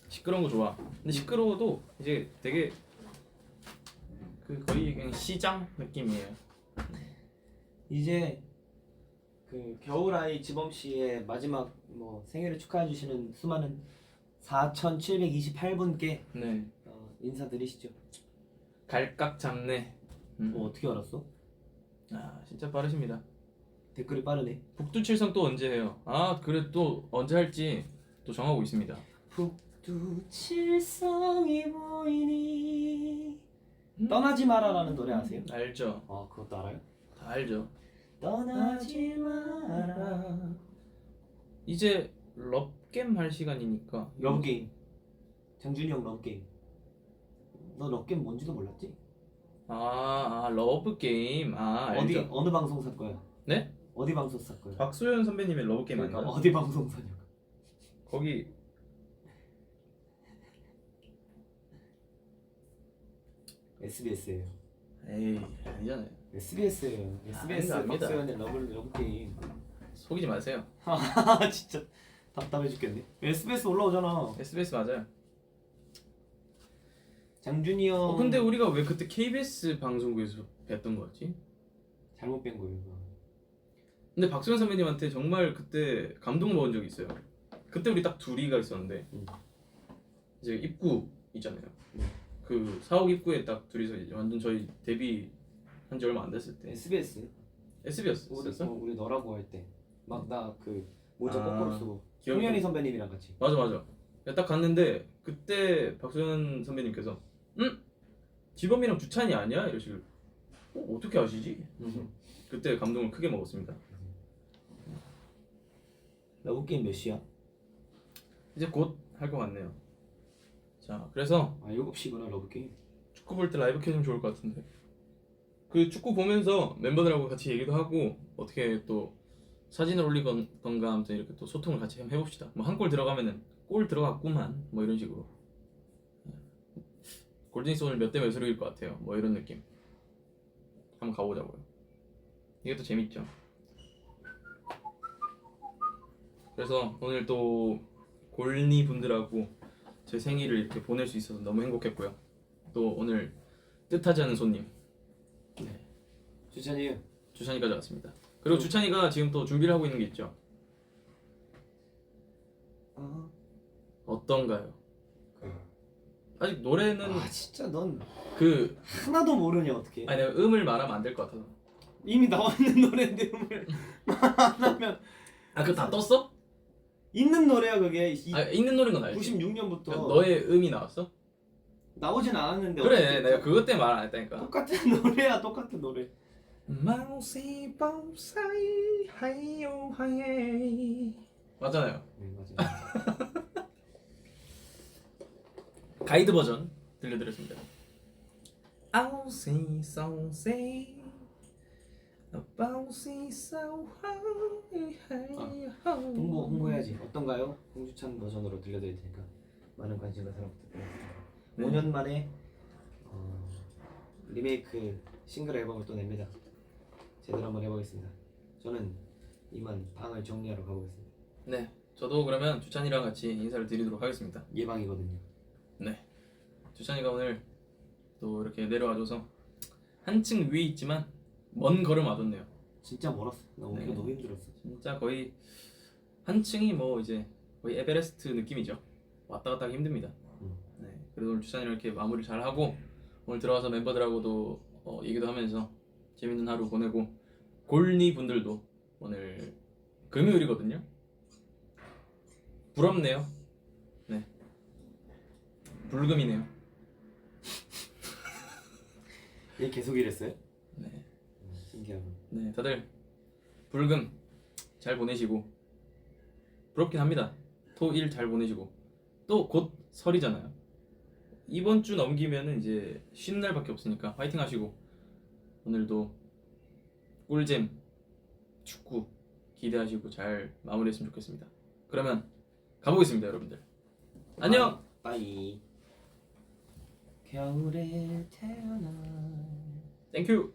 시끄러운 거 좋아. 근데 시끄러워도 이제 되게 거의 그냥 시장 느낌이에요. 이제 그 겨울아이 지범 씨의 마지막 생일을 축하해 주시는 수많은 4,728분께 네. 인사드리시죠. 갈각 잡네. 어떻게 알았어? 진짜 빠르십니다. 댓글이 빠르네. 북두칠성 또 언제 해요? 그래 또 언제 할지 또 정하고 있습니다. 북두칠성이 보이니 떠나지 마라라는 노래 아세요? 알죠. 그것도 알아요? 다 알죠. 떠나지 마라. 이제 럽겜 할 시간이니까. 러브게임. 장준이 형 러브게임. 너 러브게임 뭔지도 몰랐지? 러브 게임. 알죠. 어느 방송사 거야? 네? 어디 방송사 거야? 박소연 선배님의 러브 게임 그러니까 아닌가? 어디 방송사냐고. 거기 SBS예요. 에이 아니잖아요. SBS예요. SBS 아닙니다. 박소연의 러브게임. 속이지 마세요. 진짜 답답해 죽겠네. SBS 올라오잖아. SBS 맞아요. 장준이 형. 근데 우리가 왜 그때 KBS 방송국에서 뵀던 거였지? 잘못 뺀 거예요. 이거. 근데 박소연 선배님한테 정말 그때 감동 먹은 적이 있어요. 그때 우리 딱 둘이가 있었는데 이제 입구 있잖아요. 그 사옥 입구에 딱 둘이서 이제 완전 저희 데뷔 한 지 얼마 안 됐을 때 SBS. SBS였어? 우리 너라고 할 때 막 나 그 모자 아, 거꾸로 쓰고 기억이 홍현희 선배님이랑 같이. 맞아. 딱 갔는데 그때 박소연 선배님께서 지범이랑 주찬이 아니야? 이러시고 어떻게 아시지? 그때 감동을 크게 먹었습니다. 러브게임 몇 시야? 이제 곧 할 것 같네요. 자, 그래서 7시구나 러브게임. 축구 볼 때 라이브 켜주면 좋을 것 같은데 그 축구 보면서 멤버들하고 같이 얘기도 하고 어떻게 또 사진을 올리건가 아무튼 이렇게 또 소통을 같이 한번 해봅시다. 뭐 한 골 들어가면은 골 들어갔구만 뭐 이런 식으로 골든스 오늘 몇 대 몇으로 이길 것 같아요 뭐 이런 느낌 한번 가보자고요. 이게 또 재밌죠. 그래서 오늘 또 골니 분들하고 제 생일을 이렇게 보낼 수 있어서 너무 행복했고요. 또 오늘 뜻하지 않은 손님 주찬이까지 왔습니다. 그리고 주찬이가 지금 또 준비를 하고 있는 게 있죠. 어떤가요? 아직 노래는 아 진짜 넌 그 하나도 모르냐 어떻게? 아니 내가 음을 말하면 안 될 것 같아서. 이미 나와 있는 노래인데 음을 안 하면 아 그거 다 떴어? 있는 노래야 그게. 아 있는 노래인 건 알지. 96년부터 너의 음이 나왔어? 나오진 않았는데 그래 어떻게 내가 그것 때문에 말 안 했다니까. 똑같은 노래야 똑같은 노래. 마우시 밤사이 하이요 하이 맞잖아요. 네 맞아요. 가이드 버전 들려드렸습니다. I'll say so say about say so high. 홍보해야지. 어떤가요? 홍주찬 버전으로 들려드릴 테니까 많은 관심과 사랑 부탁드립니다. 네. 5년 만에 리메이크 싱글 앨범을 또 냅니다. 제대로 한번 해보겠습니다. 저는 이만 방을 정리하러 가보겠습니다. 네, 저도 그러면 주찬이랑 같이 인사를 드리도록 하겠습니다. 예방이거든요. 네, 주찬이가 오늘 또 이렇게 내려와줘서 한층 위에 있지만 먼 걸음 와줬네요. 진짜 멀었어. 나 오기가 네. 너무 힘들었어. 진짜 거의 한층이 뭐 이제 거의 에베레스트 느낌이죠. 왔다 갔다 하기 힘듭니다. 네, 그래도 오늘 주찬이랑 이렇게 마무리 잘 하고 오늘 들어와서 멤버들하고도 얘기도 하면서 재밌는 하루 보내고 골니 분들도 오늘 금요일이거든요. 부럽네요. 네, 불금이네요. 얘 계속 이랬어요? 네, 신기하고. 네, 다들 불금 잘 보내시고 부럽긴 합니다. 토 일 잘 보내시고 또 곧 설이잖아요. 이번 주 넘기면은 이제 쉬는 날밖에 없으니까 화이팅 하시고 오늘도 꿀잼 축구 기대하시고 잘 마무리했으면 좋겠습니다. 그러면 가보겠습니다, 여러분들. 안녕. 빠이. 겨울에 태어나. 땡큐.